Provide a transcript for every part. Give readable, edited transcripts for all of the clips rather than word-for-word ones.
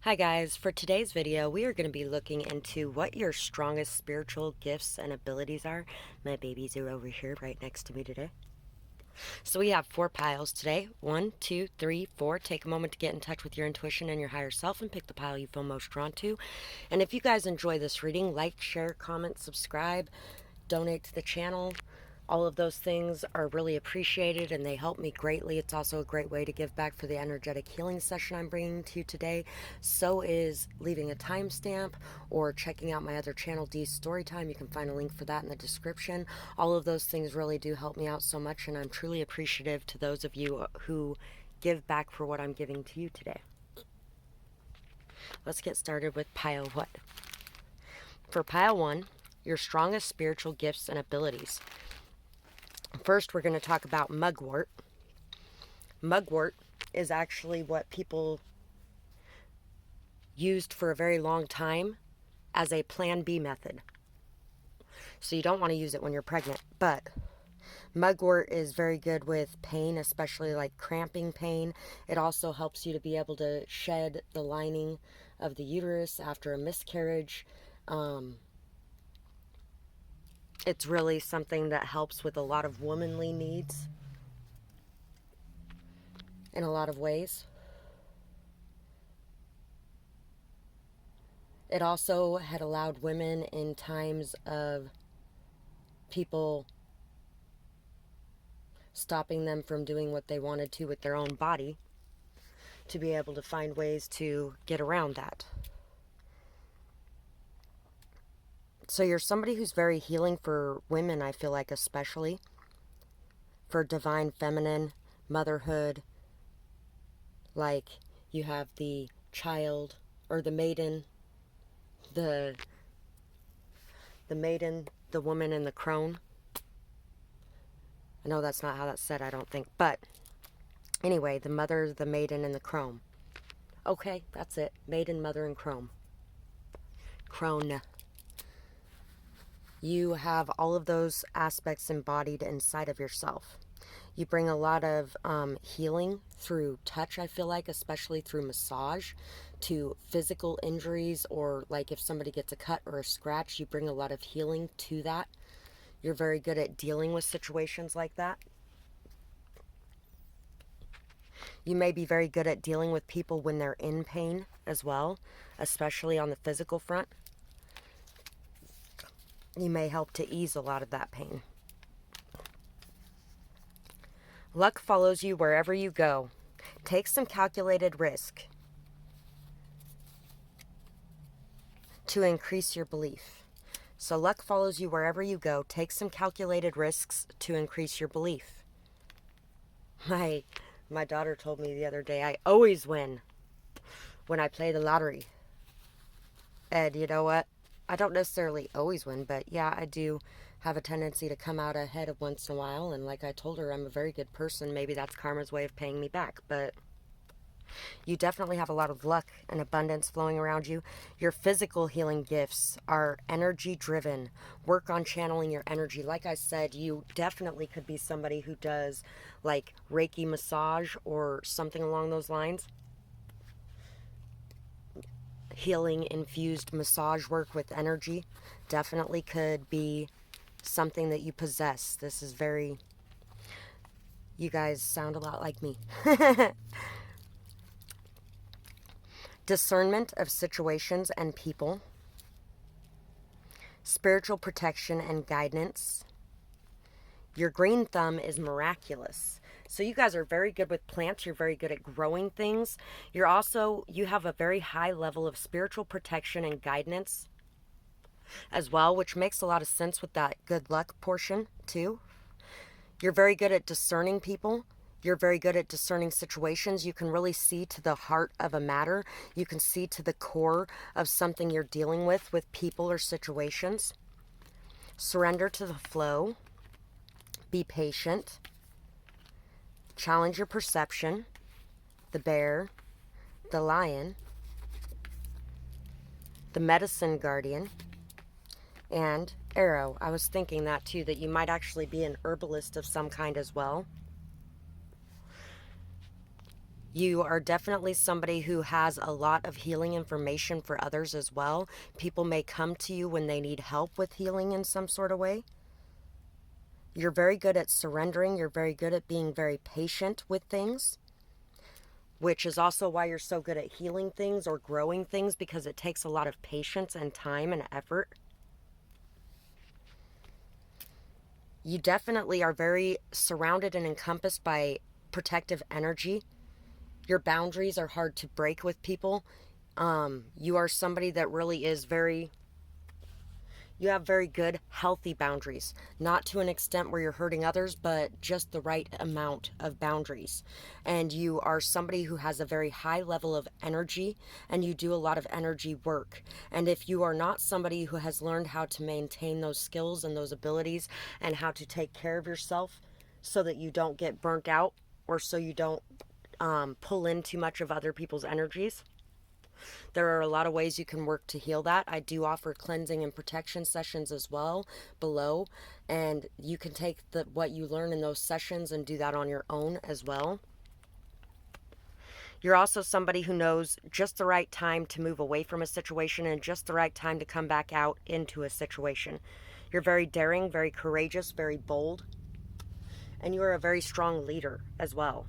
Hi guys, for today's video we are going to be looking into what your strongest spiritual gifts and abilities are. My babies are over here right next to me today. So we have 4 piles today. 1, 2, 3, 4. Take a moment to get in touch with your intuition and your higher self and pick the pile you feel most drawn to. And if you guys enjoy this reading, like, share, comment, subscribe, donate to the channel. All of those things are really appreciated and they help me greatly. It's also a great way to give back for the energetic healing session I'm bringing to you today. So is leaving a timestamp or checking out my other channel, D's Storytime. You can find a link for that in the description. All of those things really do help me out so much, and I'm truly appreciative to those of you who give back for what I'm giving to you today. Let's get started with pile 1. For pile 1, your strongest spiritual gifts and abilities. First, we're going to talk about mugwort. Mugwort is actually what people used for a very long time as a plan B method. So you don't want to use it when you're pregnant, but mugwort is very good with pain, especially like cramping pain. It also helps you to be able to shed the lining of the uterus after a miscarriage. It's really something that helps with a lot of womanly needs in a lot of ways. It also had allowed women in times of people stopping them from doing what they wanted to with their own body to be able to find ways to get around that. So you're somebody who's very healing for women, I feel like, especially for divine feminine, motherhood. Like you have the child or the maiden, the maiden, the woman, and the crone. I know that's not how that's said, I don't think. But anyway, the mother, the maiden, and the crone. Okay, that's it. Maiden, mother, and crone. Crone. You have all of those aspects embodied inside of yourself. You bring a lot of healing through touch, I feel like, especially through massage, to physical injuries, or like if somebody gets a cut or a scratch, you bring a lot of healing to that. You're very good at dealing with situations like that. You may be very good at dealing with people when they're in pain as well, especially on the physical front. You may help to ease a lot of that pain. Luck follows you wherever you go. Take some calculated risk to increase your belief. So luck follows you wherever you go. Take some calculated risks to increase your belief. My daughter told me the other day, I always win when I play the lottery. And you know what? I don't necessarily always win, but yeah, I do have a tendency to come out ahead of once in a while. And like I told her, I'm a very good person. Maybe that's karma's way of paying me back. But you definitely have a lot of luck and abundance flowing around you. Your physical healing gifts are energy driven. Work on channeling your energy. Like I said, you definitely could be somebody who does like Reiki massage or something along those lines. Healing infused massage work with energy definitely could be something that you possess. This is very, you guys sound a lot like me. Discernment of situations and people. Spiritual protection and guidance. Your green thumb is miraculous. So you guys are very good with plants. You're very good at growing things. You have a very high level of spiritual protection and guidance as well, which makes a lot of sense with that good luck portion too. You're very good at discerning people. You're very good at discerning situations. You can really see to the heart of a matter. You can see to the core of something you're dealing with people or situations. Surrender to the flow. Be patient. Challenge your perception. The bear. The lion. The medicine guardian. And arrow. I was thinking that too, that you might actually be an herbalist of some kind as well. You are definitely somebody who has a lot of healing information for others as well. People may come to you when they need help with healing in some sort of way. You're very good at surrendering. You're very good at being very patient with things, which is also why you're so good at healing things or growing things, because it takes a lot of patience and time and effort. You definitely are very surrounded and encompassed by protective energy. Your boundaries are hard to break with people. You are somebody that really is you have very good, healthy boundaries. Not to an extent where you're hurting others, but just the right amount of boundaries. And you are somebody who has a very high level of energy, and you do a lot of energy work. And if you are not somebody who has learned how to maintain those skills and those abilities and how to take care of yourself so that you don't get burnt out, or so you don't pull in too much of other people's energies, there are a lot of ways you can work to heal that. I do offer cleansing and protection sessions as well below, and you can take what you learn in those sessions and do that on your own as well. You're also somebody who knows just the right time to move away from a situation and just the right time to come back out into a situation. You're very daring, very courageous, very bold, and you are a very strong leader as well.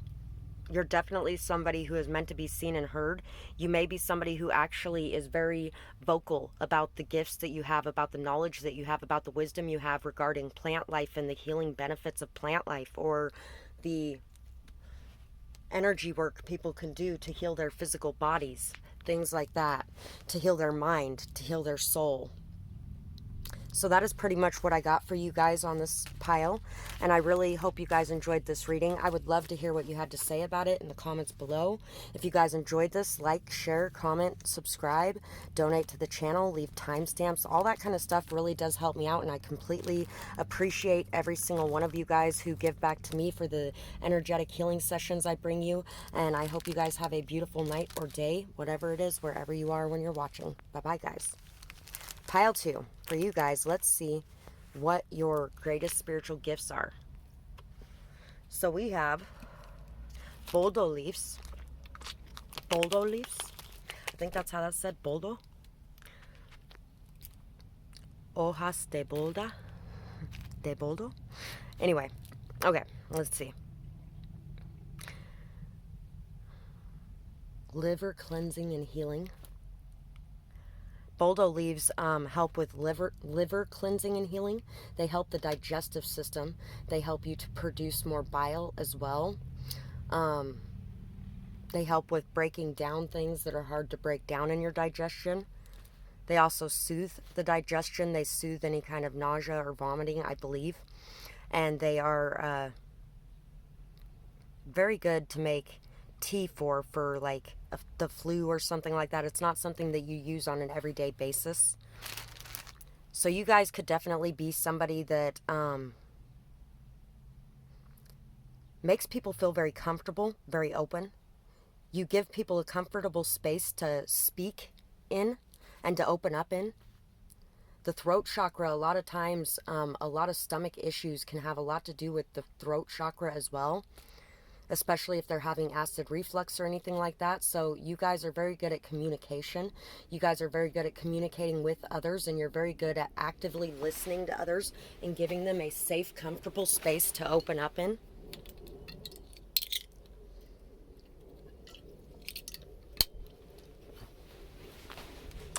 You're definitely somebody who is meant to be seen and heard. You may be somebody who actually is very vocal about the gifts that you have, about the knowledge that you have, about the wisdom you have regarding plant life and the healing benefits of plant life, or the energy work people can do to heal their physical bodies, things like that, to heal their mind, to heal their soul. So that is pretty much what I got for you guys on this pile, and I really hope you guys enjoyed this reading. I would love to hear what you had to say about it in the comments below. If you guys enjoyed this, like, share, comment, subscribe, donate to the channel, leave timestamps. All that kind of stuff really does help me out, and I completely appreciate every single one of you guys who give back to me for the energetic healing sessions I bring you, and I hope you guys have a beautiful night or day, whatever it is, wherever you are when you're watching. Bye-bye, guys. Pile 2, for you guys, let's see what your greatest spiritual gifts are. So we have boldo leaves. Boldo leaves? I think that's how that's said, boldo. Hojas de bolda. De boldo. Anyway, okay, let's see. Liver cleansing and healing. Boldo leaves help with liver cleansing and healing. They help the digestive system. They help you to produce more bile as well. They help with breaking down things that are hard to break down in your digestion. They also soothe the digestion. They soothe any kind of nausea or vomiting, I believe. And they are very good to make tea for like the flu or something like that. It's not something that you use on an everyday basis. So you guys could definitely be somebody that makes people feel very comfortable, very open. You give people a comfortable space to speak in and to open up in. The throat chakra, a lot of times, a lot of stomach issues can have a lot to do with the throat chakra as well, especially if they're having acid reflux or anything like that. So you guys are very good at communication. You guys are very good at communicating with others, and you're very good at actively listening to others and giving them a safe, comfortable space to open up in.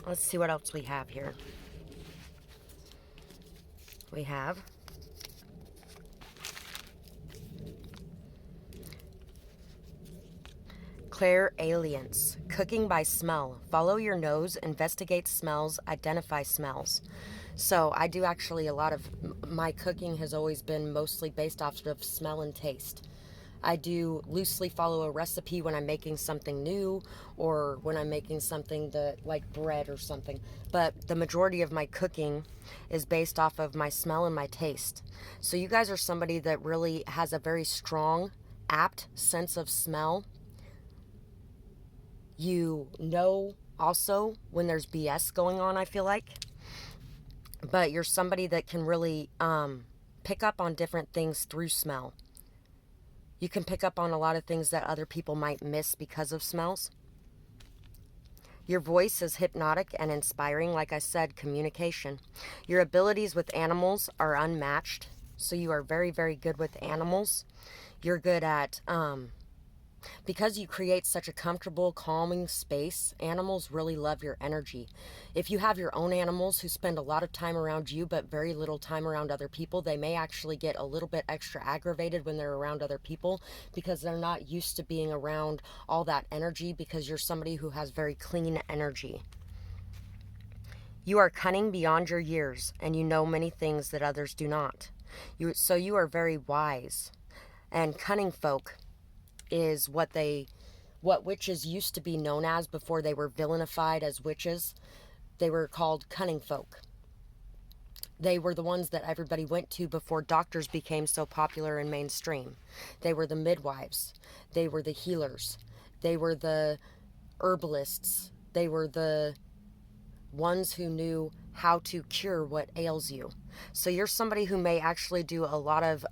Let's see what else we have here. We have clairalience, cooking by smell. Follow your nose, investigate smells, identify smells. So I do actually a lot of my cooking has always been mostly based off of smell and taste. I do loosely follow a recipe when I'm making something new, or when I'm making something that like bread or something. But the majority of my cooking is based off of my smell and my taste. So you guys are somebody that really has a very strong, apt sense of smell. You know also when there's BS going on, I feel like. But you're somebody that can really pick up on different things through smell. You can pick up on a lot of things that other people might miss because of smells. Your voice is hypnotic and inspiring. Like I said, communication. Your abilities with animals are unmatched. So you are very, very good with animals. You're good at, because you create such a comfortable, calming space, animals really love your energy. If you have your own animals who spend a lot of time around you but very little time around other people, they may actually get a little bit extra aggravated when they're around other people because they're not used to being around all that energy, because you're somebody who has very clean energy. You are cunning beyond your years, and you know many things that others do not. So you are very wise. And cunning folk is what witches used to be known as before they were villainified as witches. They were called cunning folk. They were the ones that everybody went to before doctors became so popular and mainstream. They were the midwives. They were the healers. They were the herbalists. They were the ones who knew how to cure what ails you. So you're somebody who may actually do a lot of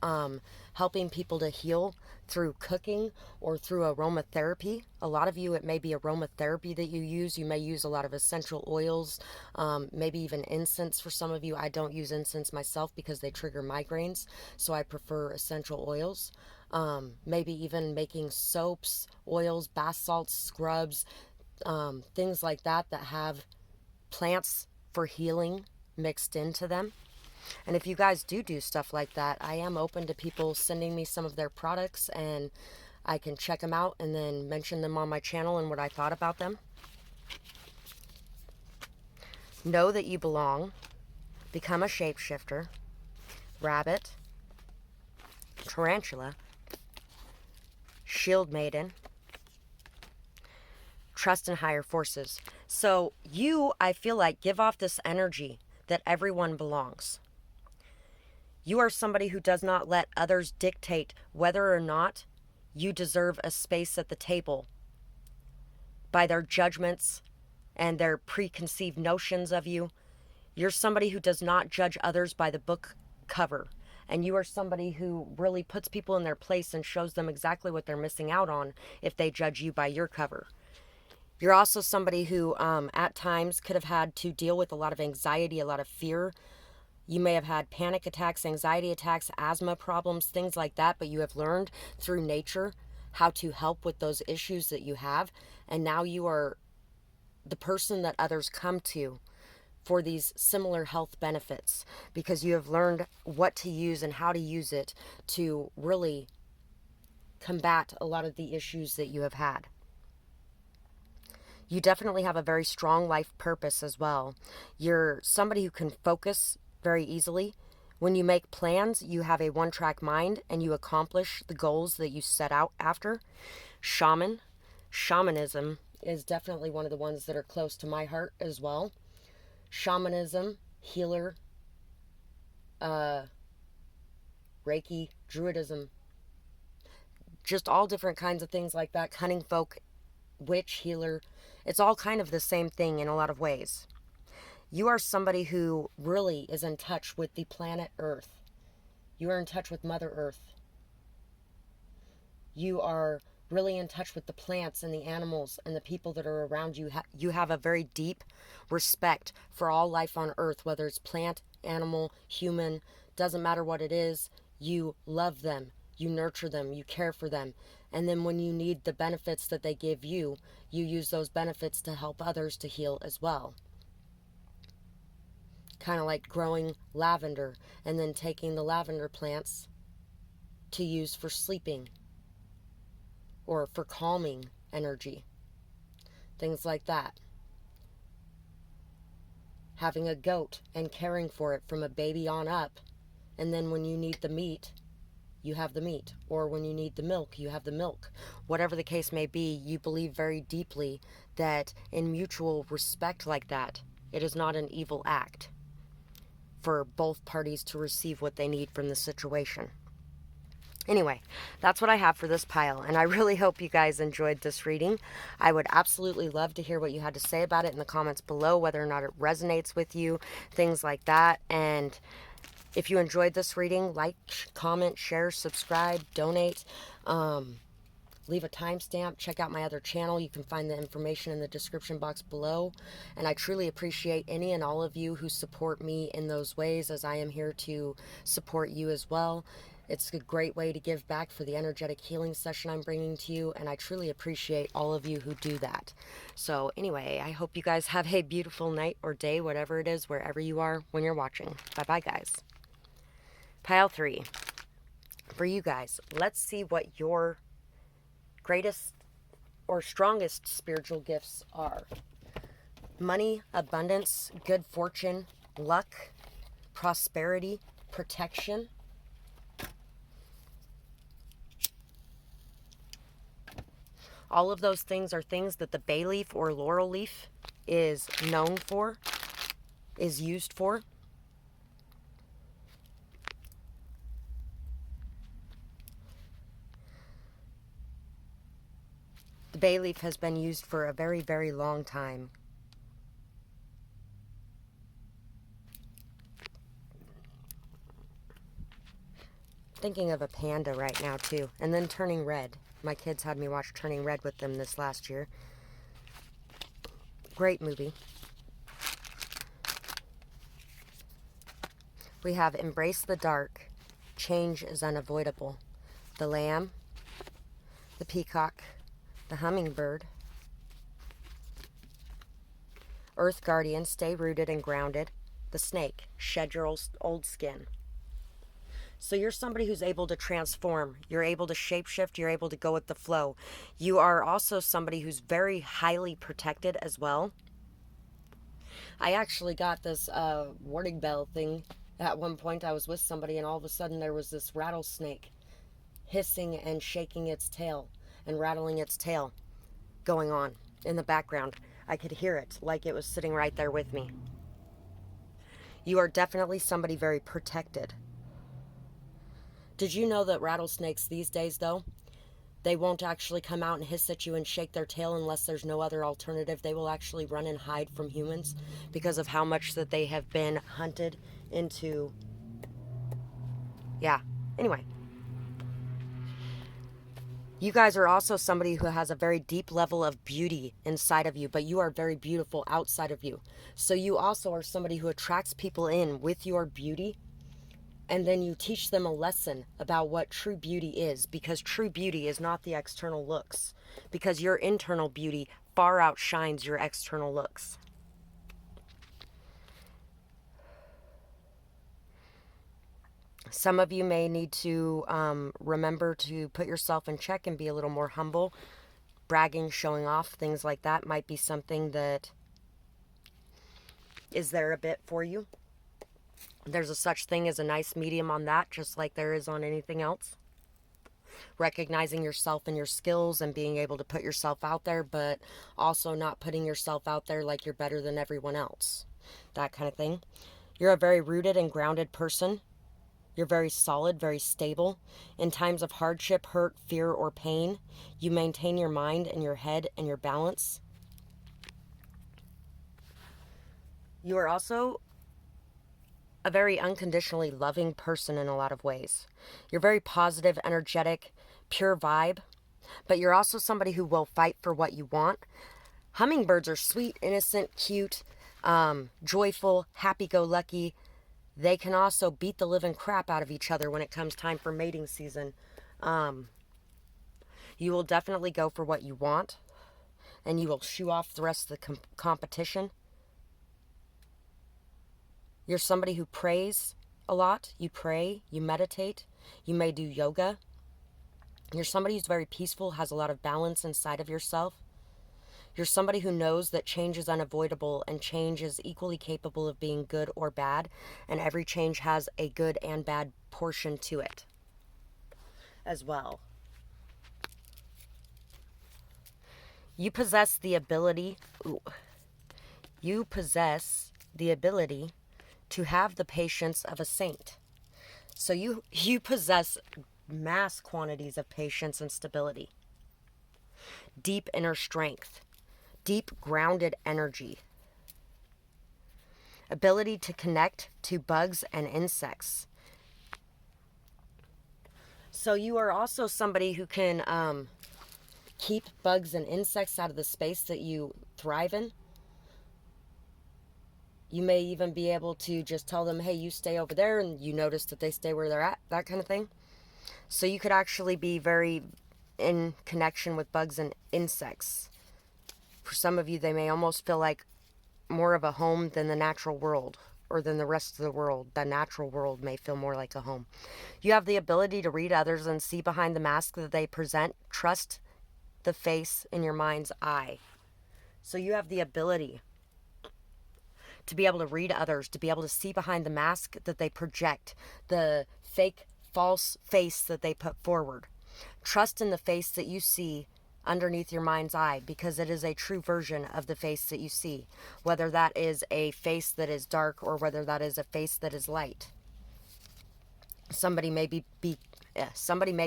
helping people to heal through cooking or through aromatherapy. A lot of you, it may be aromatherapy that you use. You may use a lot of essential oils, maybe even incense for some of you. I don't use incense myself because they trigger migraines, so I prefer essential oils. Maybe even making soaps, oils, bath salts, scrubs, things like that have plants for healing mixed into them. And if you guys do stuff like that, I am open to people sending me some of their products, and I can check them out and then mention them on my channel and what I thought about them. Know that you belong. Become a shapeshifter. Rabbit. Tarantula. Shield maiden. Trust in higher forces. So you, I feel like, give off this energy that everyone belongs. You are somebody who does not let others dictate whether or not you deserve a space at the table by their judgments and their preconceived notions of you. You're somebody who does not judge others by the book cover. And you are somebody who really puts people in their place and shows them exactly what they're missing out on if they judge you by your cover. You're also somebody who at times could have had to deal with a lot of anxiety, a lot of fear. You may have had panic attacks, anxiety attacks, asthma problems, things like that, but you have learned through nature how to help with those issues that you have. And now you are the person that others come to for these similar health benefits, because you have learned what to use and how to use it to really combat a lot of the issues that you have had. You definitely have a very strong life purpose as well. You're somebody who can focus very easily. When you make plans, you have a one-track mind and you accomplish the goals that you set out after. Shamanism is definitely one of the ones that are close to my heart as well. Shamanism, healer, Reiki, Druidism, just all different kinds of things like that. Cunning folk, witch, healer, it's all kind of the same thing in a lot of ways. You are somebody who really is in touch with the planet Earth. You are in touch with Mother Earth. You are really in touch with the plants and the animals and the people that are around you. You have a very deep respect for all life on Earth, whether it's plant, animal, human, doesn't matter what it is. You love them. You nurture them. You care for them. And then when you need the benefits that they give you, you use those benefits to help others to heal as well. Kind of like growing lavender and then taking the lavender plants to use for sleeping or for calming energy. Things like that. Having a goat and caring for it from a baby on up. And then when you need the meat, you have the meat. Or when you need the milk, you have the milk. Whatever the case may be, you believe very deeply that in mutual respect like that, it is not an evil act for both parties to receive what they need from the situation. Anyway, that's what I have for this pile, and I really hope you guys enjoyed this reading. I would absolutely love to hear what you had to say about it in the comments below, whether or not it resonates with you, things like that. And if you enjoyed this reading, like, comment, share, subscribe, donate. Leave a timestamp. Check out my other channel. You can find the information in the description box below. And I truly appreciate any and all of you who support me in those ways, as I am here to support you as well. It's a great way to give back for the energetic healing session I'm bringing to you, and I truly appreciate all of you who do that. So anyway, I hope you guys have a beautiful night or day, whatever it is, wherever you are when you're watching. Bye-bye, guys. Pile 3. For you guys, let's see what your greatest or strongest spiritual gifts are. Money, abundance, good fortune, luck, prosperity, protection. All of those things are things that the bay leaf or laurel leaf is known for, is used for. The bay leaf has been used for a very, very long time. Thinking of a panda right now too, and then Turning Red. My kids had me watch Turning Red with them this last year. Great movie. We have Embrace the Dark. Change is unavoidable. The lamb, the peacock, the hummingbird. Earth Guardian, stay rooted and grounded. The snake, shed your old skin. So you're somebody who's able to transform. You're able to shapeshift. You're able to go with the flow. You are also somebody who's very highly protected as well. I actually got this warning bell thing. At one point I was with somebody and all of a sudden there was this rattlesnake hissing and shaking its tail and rattling its tail going on in the background. I could hear it like it was sitting right there with me. You are definitely somebody very protected. Did you know that rattlesnakes these days, though, they won't actually come out and hiss at you and shake their tail unless there's no other alternative? They will actually run and hide from humans because of how much that they have been hunted into. Yeah, anyway. You guys are also somebody who has a very deep level of beauty inside of you, but you are very beautiful outside of you. So you also are somebody who attracts people in with your beauty, and then you teach them a lesson about what true beauty is, because true beauty is not the external looks, because your internal beauty far outshines your external looks. Some of you may need to remember to put yourself in check and be a little more humble. Bragging, showing off, things like that might be something that is there a bit for you. There's a such thing as a nice medium on that, just like there is on anything else. Recognizing yourself and your skills and being able to put yourself out there, but also not putting yourself out there like you're better than everyone else. That kind of thing. You're a very rooted and grounded person. You're very solid, very stable. In times of hardship, hurt, fear, or pain, you maintain your mind and your head and your balance. You are also a very unconditionally loving person in a lot of ways. You're very positive, energetic, pure vibe, but you're also somebody who will fight for what you want. Hummingbirds are sweet, innocent, cute, joyful, happy-go-lucky. They can also beat the living crap out of each other when it comes time for mating season. You will definitely go for what you want, and you will shoo off the rest of the competition. You're somebody who prays a lot. You pray, you meditate, you may do yoga. You're somebody who's very peaceful, has a lot of balance inside of yourself. You're somebody who knows that change is unavoidable and change is equally capable of being good or bad, and every change has a good and bad portion to it as well. You possess the ability, to have the patience of a saint. So you possess mass quantities of patience and stability. Deep inner strength. Deep grounded energy. Ability to connect to bugs and insects. So you are also somebody who can keep bugs and insects out of the space that you thrive in. You may even be able to just tell them, hey, you stay over there, and you notice that they stay where they're at, that kind of thing. So you could actually be very in connection with bugs and insects. For some of you, they may almost feel like more of a home than the natural world, or than the rest of the world. The natural world may feel more like a home. You have the ability to read others and see behind the mask that they present. Trust the face in your mind's eye. So you have the ability to be able to read others, to be able to see behind the mask that they project, the fake, false face that they put forward. Trust in the face that you see underneath your mind's eye, because it is a true version of the face that you see, whether that is a face that is dark or whether that is a face that is light. Somebody may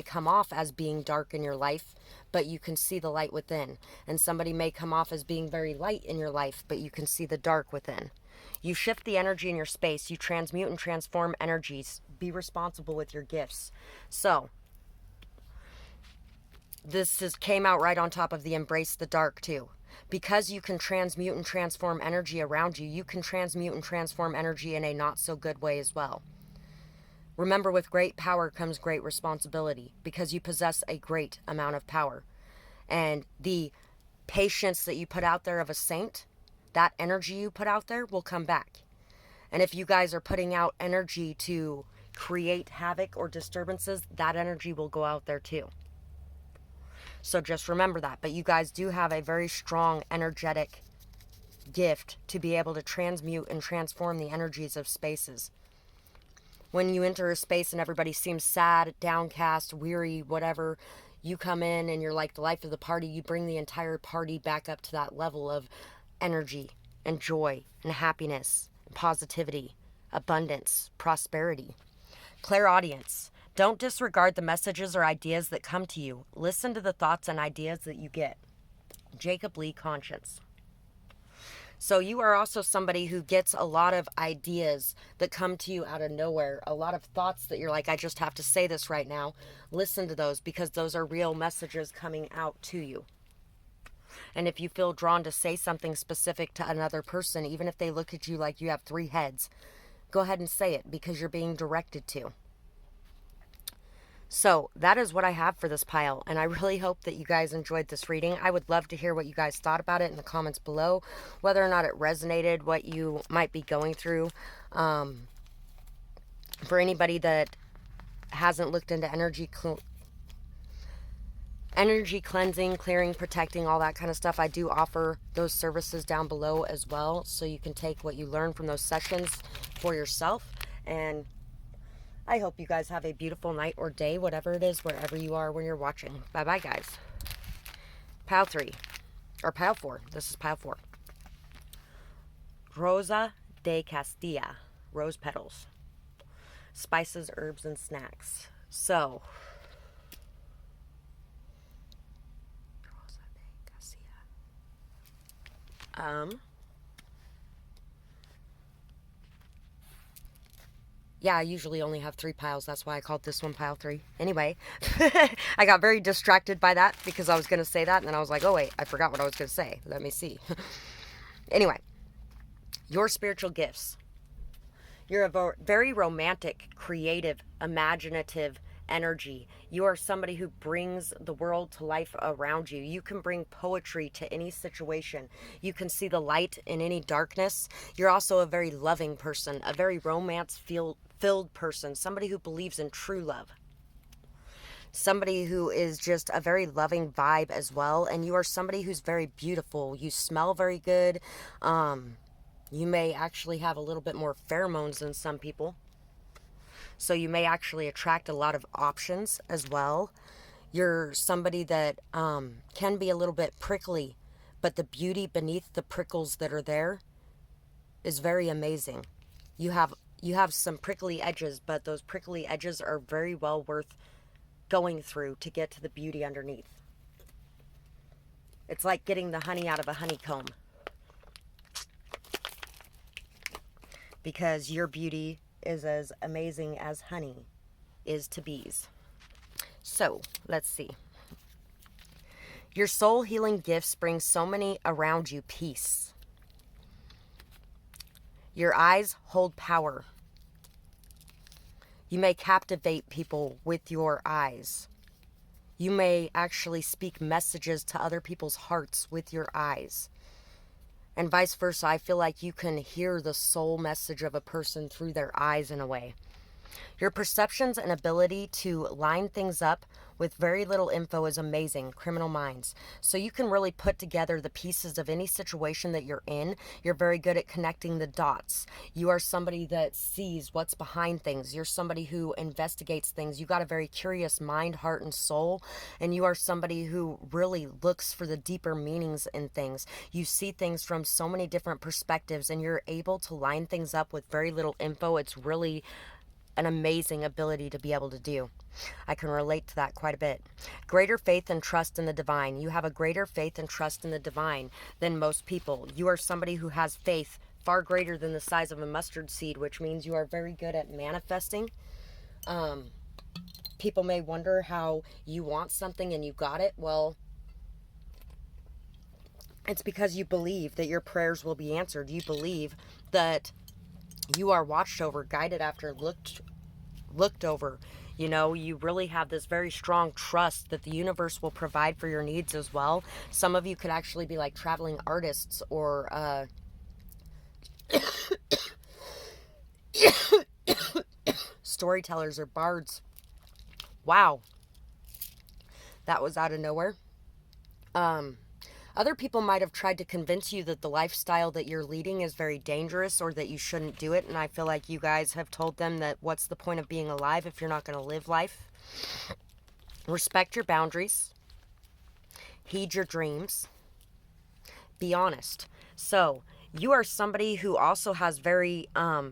come off as being dark in your life, but you can see the light within. And somebody may come off as being very light in your life, but you can see the dark within. You shift the energy in your space. You transmute and transform energies. Be responsible with your gifts. So this came out right on top of the embrace the dark too. Because you can transmute and transform energy around you, you can transmute and transform energy in a not so good way as well. Remember, with great power comes great responsibility, because you possess a great amount of power. And the patience that you put out there of a saint, that energy you put out there will come back. And if you guys are putting out energy to create havoc or disturbances, that energy will go out there too. So just remember that. But you guys do have a very strong energetic gift to be able to transmute and transform the energies of spaces. When you enter a space and everybody seems sad, downcast, weary, whatever, you come in and you're like the life of the party. You bring the entire party back up to that level of energy and joy and happiness and positivity, abundance, prosperity. Clairaudience. Don't disregard the messages or ideas that come to you. Listen to the thoughts and ideas that you get. Jacob Lee Conscience. So you are also somebody who gets a lot of ideas that come to you out of nowhere. A lot of thoughts that you're like, I just have to say this right now. Listen to those, because those are real messages coming out to you. And if you feel drawn to say something specific to another person, even if they look at you like you have 3 heads, go ahead and say it, because you're being directed to. So that is what I have for this pile, and I really hope that you guys enjoyed this reading. I would love to hear what you guys thought about it in the comments below, whether or not it resonated, what you might be going through. For anybody that hasn't looked into energy cleansing, clearing, protecting, all that kind of stuff, I do offer those services down below as well, so you can take what you learn from those sessions for yourself. And I hope you guys have a beautiful night or day, whatever it is, wherever you are when you're watching. Bye-bye, guys. Pile 3. Or pile 4. This is pile 4. Rosa de Castilla. Rose petals. Spices, herbs, and snacks. So, Rosa de Castilla. Yeah, I usually only have 3 piles. That's why I called this one pile 3. Anyway, I got very distracted by that, because I was going to say that, and then I was like, oh, wait, I forgot what I was going to say. Let me see. Anyway, your spiritual gifts. You're a very romantic, creative, imaginative energy. You are somebody who brings the world to life around you. You can bring poetry to any situation. You can see the light in any darkness. You're also a very loving person, a very romance-filled person, somebody who believes in true love. Somebody who is just a very loving vibe as well. And you are somebody who's very beautiful. You smell very good. You may actually have a little bit more pheromones than some people. So you may actually attract a lot of options as well. You're somebody that can be a little bit prickly, but the beauty beneath the prickles that are there is very amazing. You have some prickly edges, but those prickly edges are very well worth going through to get to the beauty underneath. It's like getting the honey out of a honeycomb. Because your beauty is as amazing as honey is to bees. So, let's see. Your soul healing gifts bring so many around you peace. Your eyes hold power. You may captivate people with your eyes. You may actually speak messages to other people's hearts with your eyes. And vice versa, I feel like you can hear the soul message of a person through their eyes in a way. Your perceptions and ability to line things up with very little info is amazing. Criminal minds. So you can really put together the pieces of any situation that you're in. You're very good at connecting the dots. You are somebody that sees what's behind things. You're somebody who investigates things. You got a very curious mind, heart, and soul. And you are somebody who really looks for the deeper meanings in things. You see things from so many different perspectives, and you're able to line things up with very little info. It's really an amazing ability to be able to do. I can relate to that quite a bit. Greater faith and trust in the divine. You have a greater faith and trust in the divine than most people. You are somebody who has faith far greater than the size of a mustard seed, which means you are very good at manifesting. People may wonder how you want something and you got it. Well, it's because you believe that your prayers will be answered. You believe that you are watched over, guided after, looked over. You know, you really have this very strong trust that the universe will provide for your needs as well. Some of you could actually be like traveling artists or storytellers or bards. Wow, that was out of nowhere. Other people might have tried to convince you that the lifestyle that you're leading is very dangerous or that you shouldn't do it. And I feel like you guys have told them that what's the point of being alive if you're not going to live life? Respect your boundaries. Heed your dreams. Be honest. So, you are somebody who also has very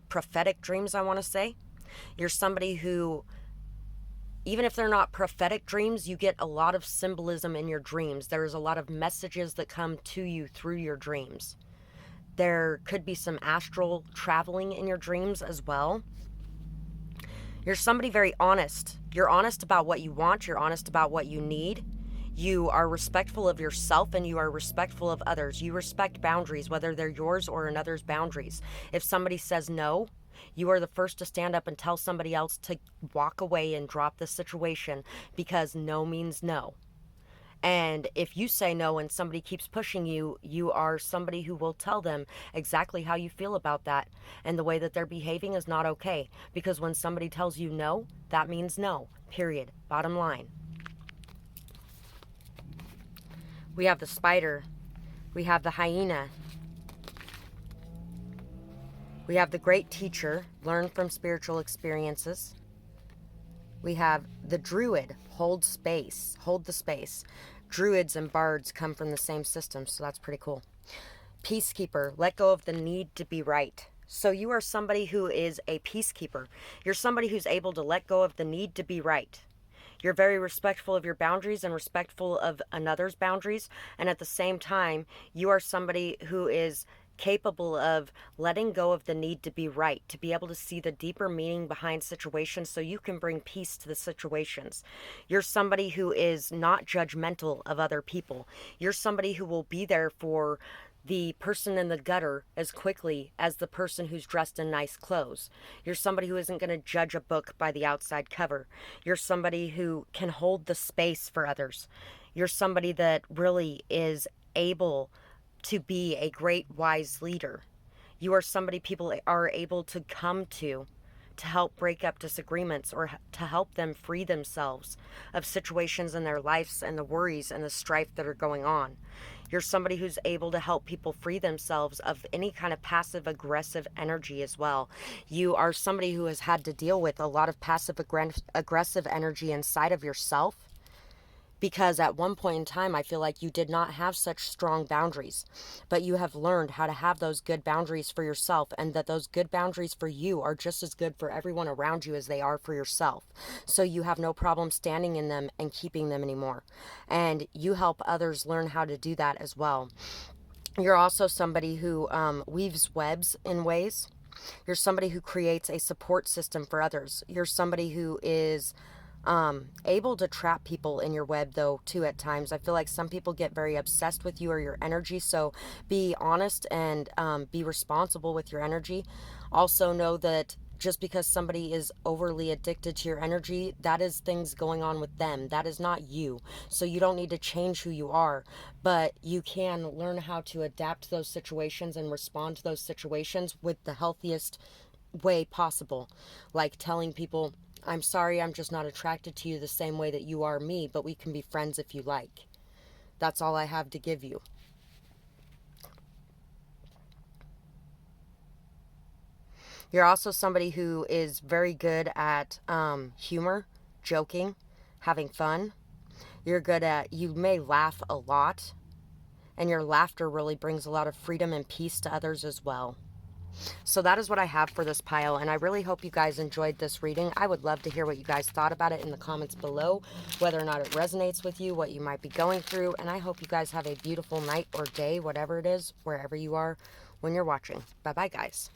prophetic dreams, I want to say. You're somebody who, even if they're not prophetic dreams, you get a lot of symbolism in your dreams. There's a lot of messages that come to you through your dreams. There could be some astral traveling in your dreams as well. You're somebody very honest. You're honest about what you want. You're honest about what you need. You are respectful of yourself and you are respectful of others. You respect boundaries, whether they're yours or another's boundaries. If somebody says no, you are the first to stand up and tell somebody else to walk away and drop the situation, because no means no. And if you say no and somebody keeps pushing you, you are somebody who will tell them exactly how you feel about that. And the way that they're behaving is not okay. Because when somebody tells you no, that means no. Period. Bottom line. We have the spider. We have the hyena. We have the great teacher, learn from spiritual experiences. We have the druid, hold space, hold the space. Druids and bards come from the same system, so that's pretty cool. Peacekeeper, let go of the need to be right. So you are somebody who is a peacekeeper. You're somebody who's able to let go of the need to be right. You're very respectful of your boundaries and respectful of another's boundaries. And at the same time, you are somebody who is capable of letting go of the need to be right, to be able to see the deeper meaning behind situations so you can bring peace to the situations. You're somebody who is not judgmental of other people. You're somebody who will be there for the person in the gutter as quickly as the person who's dressed in nice clothes. You're somebody who isn't going to judge a book by the outside cover. You're somebody who can hold the space for others. You're somebody that really is able to be a great wise leader. You are somebody people are able to come to help break up disagreements or to help them free themselves of situations in their lives and the worries and the strife that are going on. You're somebody who's able to help people free themselves of any kind of passive aggressive energy as well. You are somebody who has had to deal with a lot of passive aggressive energy inside of yourself, because at one point in time, I feel like you did not have such strong boundaries, but you have learned how to have those good boundaries for yourself, and that those good boundaries for you are just as good for everyone around you as they are for yourself. So you have no problem standing in them and keeping them anymore. And you help others learn how to do that as well. You're also somebody who weaves webs in ways. You're somebody who creates a support system for others. You're somebody who is able to trap people in your web, though, too, at times. I feel like some people get very obsessed with you or your energy, so be honest and be responsible with your energy. Also know that just because somebody is overly addicted to your energy, that is things going on with them. That is not you. So you don't need to change who you are, but you can learn how to adapt to those situations and respond to those situations with the healthiest way possible. Like telling people, I'm sorry, I'm just not attracted to you the same way that you are me, but we can be friends if you like. That's all I have to give you. You're also somebody who is very good at humor, joking, having fun. You're good at, you may laugh a lot, and your laughter really brings a lot of freedom and peace to others as well. So that is what I have for this pile, and I really hope you guys enjoyed this reading. I would love to hear what you guys thought about it in the comments below, whether or not it resonates with you, what you might be going through, and I hope you guys have a beautiful night or day, whatever it is, wherever you are when you're watching. Bye-bye, guys.